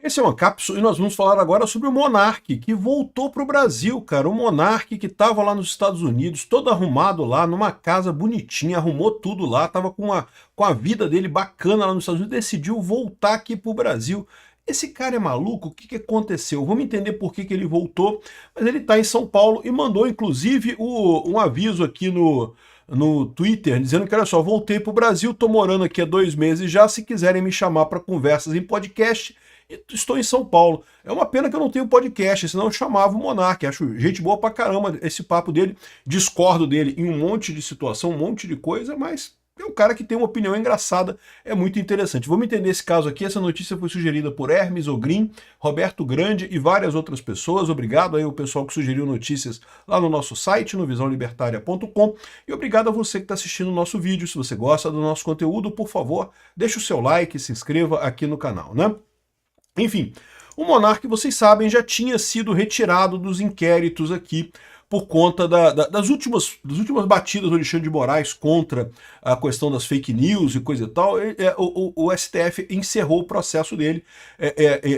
Esse é uma cápsula e nós vamos falar agora sobre o Monark, que voltou para o Brasil, cara. O Monark que estava lá nos Estados Unidos, todo arrumado lá, numa casa bonitinha, arrumou tudo lá, estava com a vida dele bacana lá nos Estados Unidos, decidiu voltar aqui para o Brasil. Esse cara é maluco? O que aconteceu? Vamos entender por que ele voltou, mas ele está em São Paulo e mandou inclusive um aviso aqui no Twitter, dizendo que olha só, voltei para o Brasil, estou morando aqui há 2 meses já, se quiserem me chamar para conversas em podcast, estou em São Paulo. É uma pena que eu não tenho podcast, senão eu chamava o Monark. Acho gente boa pra caramba esse papo dele. Discordo dele em um monte de situação, um monte de coisa, mas é um cara que tem uma opinião engraçada, é muito interessante. Vamos entender esse caso aqui. Essa notícia foi sugerida por Hermes Ogrin, Roberto Grande e várias outras pessoas. Obrigado aí ao pessoal que sugeriu notícias lá no nosso site, no visãolibertaria.com. E obrigado a você que está assistindo o nosso vídeo. Se você gosta do nosso conteúdo, por favor, deixe o seu like e se inscreva aqui no canal, né? Enfim, o Monark, vocês sabem, já tinha sido retirado dos inquéritos aqui por conta das últimas batidas do Alexandre de Moraes contra a questão das fake news e coisa e tal. O STF encerrou o processo dele.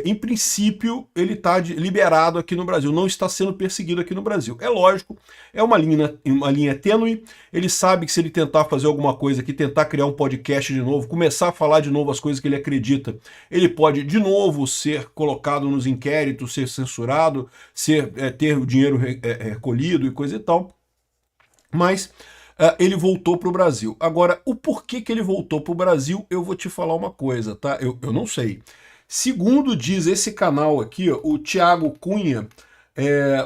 Em princípio, ele está liberado aqui no Brasil, não está sendo perseguido aqui no Brasil. É lógico, é uma linha tênue. Ele sabe que se ele tentar fazer alguma coisa aqui, tentar criar um podcast de novo, começar a falar de novo as coisas que ele acredita, ele pode de novo ser colocado nos inquéritos, ser censurado, ter o dinheiro recolhido e coisa e tal, mas ele voltou para o Brasil. Agora, o porquê que ele voltou para o Brasil, eu vou te falar uma coisa, tá? Eu não sei. Segundo diz esse canal aqui, ó, o Thiago Cunha,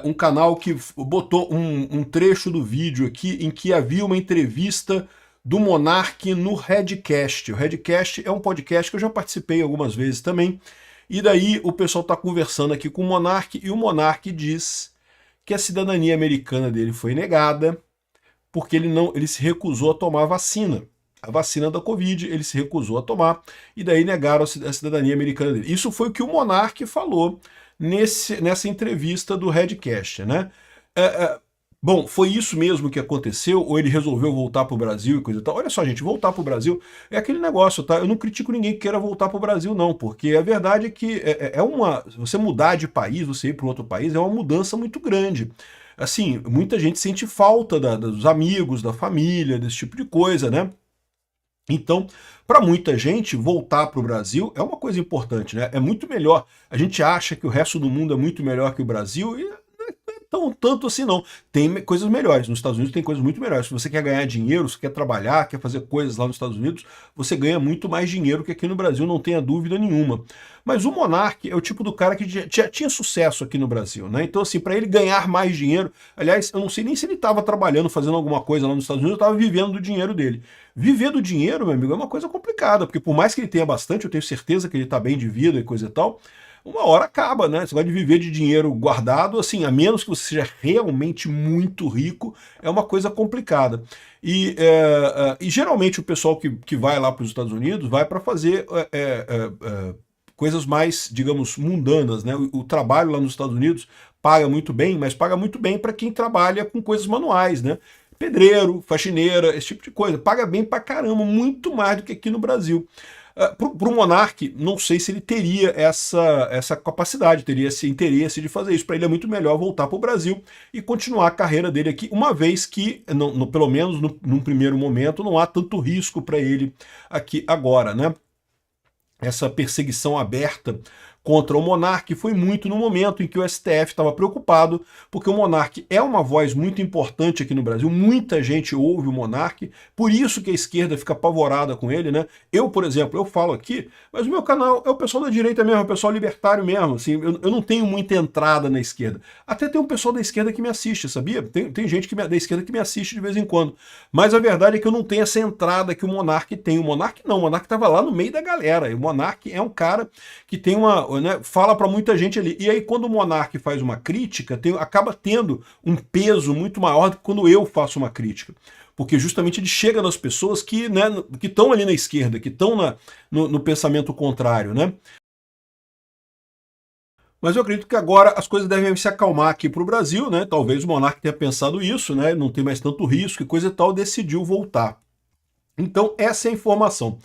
um canal que botou um trecho do vídeo aqui em que havia uma entrevista do Monark no Redcast. O Redcast é um podcast que eu já participei algumas vezes também, e daí o pessoal está conversando aqui com o Monark, e o Monark diz que a cidadania americana dele foi negada porque ele se recusou a tomar a vacina da Covid, ele se recusou a tomar, e daí negaram a cidadania americana dele. Isso foi o que o Monark falou nessa entrevista do Redcast, né? Bom, foi isso mesmo que aconteceu, ou ele resolveu voltar para o Brasil e coisa e tal? Olha só, gente, voltar para o Brasil é aquele negócio, tá? Eu não critico ninguém que queira voltar para o Brasil, não, porque a verdade é que você mudar de país, você ir para outro país, é uma mudança muito grande. Assim, muita gente sente falta dos amigos, da família, desse tipo de coisa, né? Então, para muita gente, voltar para o Brasil é uma coisa importante, né? É muito melhor. A gente acha que o resto do mundo é muito melhor que o Brasil e tanto assim não. Tem coisas melhores. Nos Estados Unidos tem coisas muito melhores. Se você quer ganhar dinheiro, se quer trabalhar, quer fazer coisas lá nos Estados Unidos, você ganha muito mais dinheiro que aqui no Brasil, não tenha dúvida nenhuma. Mas o Monark é o tipo do cara que já tinha sucesso aqui no Brasil, né? Então, assim, para ele ganhar mais dinheiro, aliás, eu não sei nem se ele estava trabalhando, fazendo alguma coisa lá nos Estados Unidos, ou estava vivendo do dinheiro dele. Viver do dinheiro, meu amigo, é uma coisa complicada, porque por mais que ele tenha bastante, eu tenho certeza que ele está bem de vida e coisa e tal, uma hora acaba, né? Você vai viver de dinheiro guardado, assim, a menos que você seja realmente muito rico, é uma coisa complicada. E geralmente o pessoal que vai lá para os Estados Unidos vai para fazer coisas mais, digamos, mundanas, né? O trabalho lá nos Estados Unidos paga muito bem, mas paga muito bem para quem trabalha com coisas manuais, né? Pedreiro, faxineira, esse tipo de coisa. Paga bem pra caramba, muito mais do que aqui no Brasil. Para o Monark, não sei se ele teria essa capacidade, teria esse interesse de fazer isso. Para ele é muito melhor voltar para o Brasil e continuar a carreira dele aqui, uma vez que, pelo menos num primeiro momento, não há tanto risco para ele aqui agora, né? Essa perseguição aberta contra o Monark foi muito no momento em que o STF estava preocupado, porque o Monark é uma voz muito importante aqui no Brasil, muita gente ouve o Monark, por isso que a esquerda fica apavorada com ele, né? Eu, por exemplo, eu falo aqui, mas o meu canal é o pessoal da direita mesmo, é o pessoal libertário mesmo, assim, eu não tenho muita entrada na esquerda. Até tem um pessoal da esquerda que me assiste, sabia? Tem gente da esquerda que me assiste de vez em quando, mas a verdade é que eu não tenho essa entrada que o Monark tem. O Monark não, o Monark estava lá no meio da galera, e o Monark é um cara que tem né, fala para muita gente ali. E aí quando o Monark faz uma crítica, acaba tendo um peso muito maior do que quando eu faço uma crítica. Porque justamente ele chega nas pessoas que estão ali na esquerda, que estão no pensamento contrário, né? Mas eu acredito que agora as coisas devem se acalmar aqui para o Brasil, né? Talvez o Monark tenha pensado isso, né? Não tem mais tanto risco e coisa e tal, decidiu voltar. Então essa é a informação.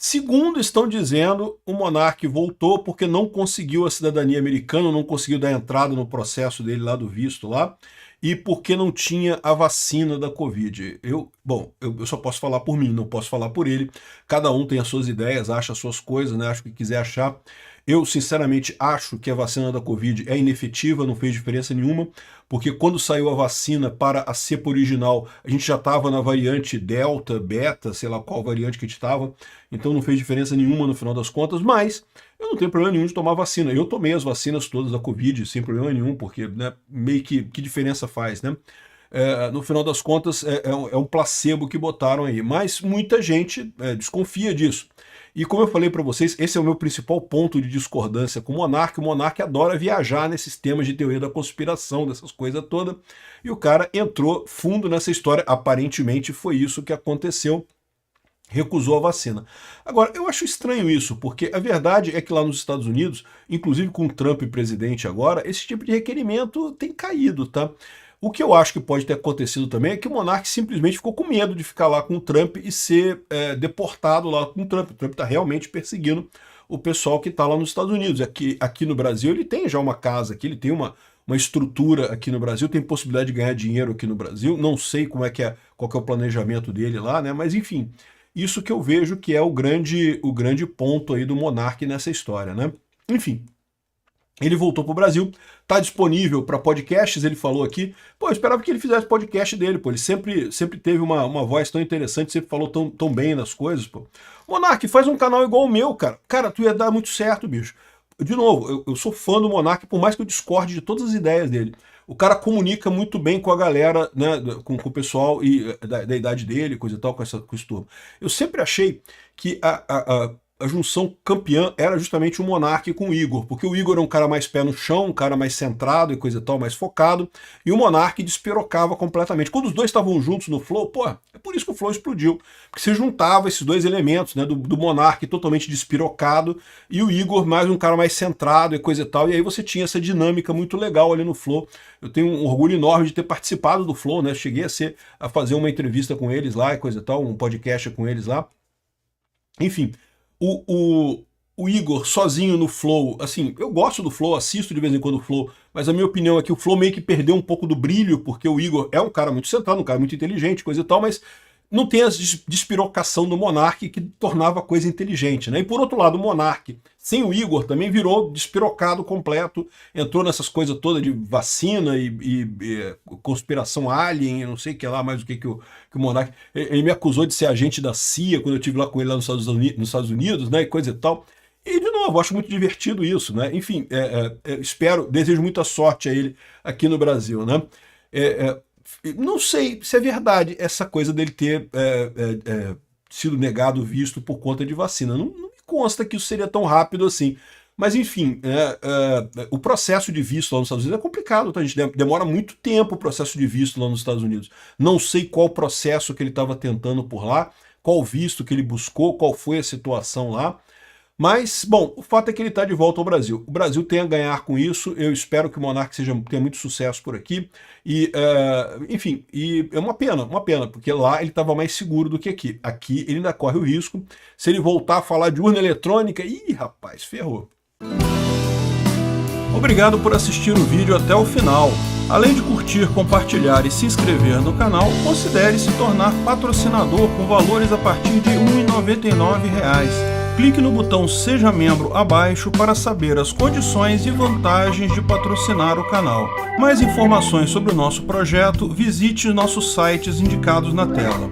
Segundo estão dizendo, o monarca voltou porque não conseguiu a cidadania americana, não conseguiu dar entrada no processo dele lá do visto lá, e porque não tinha a vacina da Covid. Eu só posso falar por mim, não posso falar por ele. Cada um tem as suas ideias, acha as suas coisas, né? Acha o que quiser achar. Eu, sinceramente, acho que a vacina da Covid é inefetiva, não fez diferença nenhuma, porque quando saiu a vacina para a cepa original, a gente já estava na variante Delta, Beta, sei lá qual variante que a gente estava, então não fez diferença nenhuma no final das contas, mas eu não tenho problema nenhum de tomar vacina. Eu tomei as vacinas todas da Covid sem problema nenhum, porque né, meio que diferença faz, né? No final das contas, é um placebo que botaram aí, mas muita gente desconfia disso. E como eu falei para vocês, esse é o meu principal ponto de discordância com o monarca. O monarca adora viajar nesses temas de teoria da conspiração, dessas coisas todas, e o cara entrou fundo nessa história, aparentemente foi isso que aconteceu, recusou a vacina. Agora, eu acho estranho isso, porque a verdade é que lá nos Estados Unidos, inclusive com o Trump presidente agora, esse tipo de requerimento tem caído, tá? O que eu acho que pode ter acontecido também é que o monarca simplesmente ficou com medo de ficar lá com o Trump e ser deportado lá com o Trump. O Trump está realmente perseguindo o pessoal que está lá nos Estados Unidos. Aqui no Brasil ele tem já uma casa aqui, ele tem uma estrutura aqui no Brasil, tem possibilidade de ganhar dinheiro aqui no Brasil. Não sei qual que é o planejamento dele lá, né? Mas enfim, isso que eu vejo que é o grande ponto aí do monarca nessa história, né? Enfim. Ele voltou para o Brasil, está disponível para podcasts, ele falou aqui. Pô, eu esperava que ele fizesse podcast dele, pô. Ele sempre teve uma voz tão interessante, sempre falou tão bem nas coisas, pô. Monark, faz um canal igual o meu, cara. Cara, tu ia dar muito certo, bicho. De novo, eu sou fã do Monark, por mais que eu discorde de todas as ideias dele. O cara comunica muito bem com a galera, né, com o pessoal e da idade dele, coisa e tal, com esse turma. Eu sempre achei que a junção campeã era justamente o Monark com o Igor, porque o Igor era um cara mais pé no chão, um cara mais centrado e coisa e tal, mais focado, e o Monark despirocava completamente. Quando os dois estavam juntos no Flow, pô, é por isso que o Flow explodiu, porque você juntava esses dois elementos, né, do Monark totalmente despirocado e o Igor mais um cara mais centrado e coisa e tal, e aí você tinha essa dinâmica muito legal ali no Flow. Eu tenho um orgulho enorme de ter participado do Flow, né, cheguei a fazer uma entrevista com eles lá e coisa e tal, um podcast com eles lá. Enfim, o Igor sozinho no Flow, assim, eu gosto do Flow, assisto de vez em quando o Flow, mas a minha opinião é que o Flow meio que perdeu um pouco do brilho, porque o Igor é um cara muito centrado, um cara muito inteligente, coisa e tal, mas não tem a despirocação do Monark que tornava a coisa inteligente, né? E por outro lado, o Monark, sem o Igor, também virou despirocado completo, entrou nessas coisas todas de vacina e conspiração alien, não sei o que lá, mais o que o Monark... Ele me acusou de ser agente da CIA quando eu estive lá com ele lá nos Estados Unidos, né? E coisa e tal. E, de novo, acho muito divertido isso, né? Enfim, desejo muita sorte a ele aqui no Brasil, né? Não sei se é verdade essa coisa dele ter sido negado o visto por conta de vacina. Não me consta que isso seria tão rápido assim. Mas, enfim, o processo de visto lá nos Estados Unidos é complicado, tá? A gente demora muito tempo o processo de visto lá nos Estados Unidos. Não sei qual processo que ele estava tentando por lá, qual visto que ele buscou, qual foi a situação lá. Mas, bom, o fato é que ele está de volta ao Brasil. O Brasil tem a ganhar com isso, eu espero que o Monark tenha muito sucesso por aqui. E, enfim, é uma pena, porque lá ele estava mais seguro do que aqui. Aqui ele ainda corre o risco. Se ele voltar a falar de urna eletrônica, ih, rapaz, ferrou. Obrigado por assistir o vídeo até o final. Além de curtir, compartilhar e se inscrever no canal, considere se tornar patrocinador com valores a partir de R$ 1,99. Clique no botão Seja Membro abaixo para saber as condições e vantagens de patrocinar o canal. Mais informações sobre o nosso projeto, visite nossos sites indicados na tela.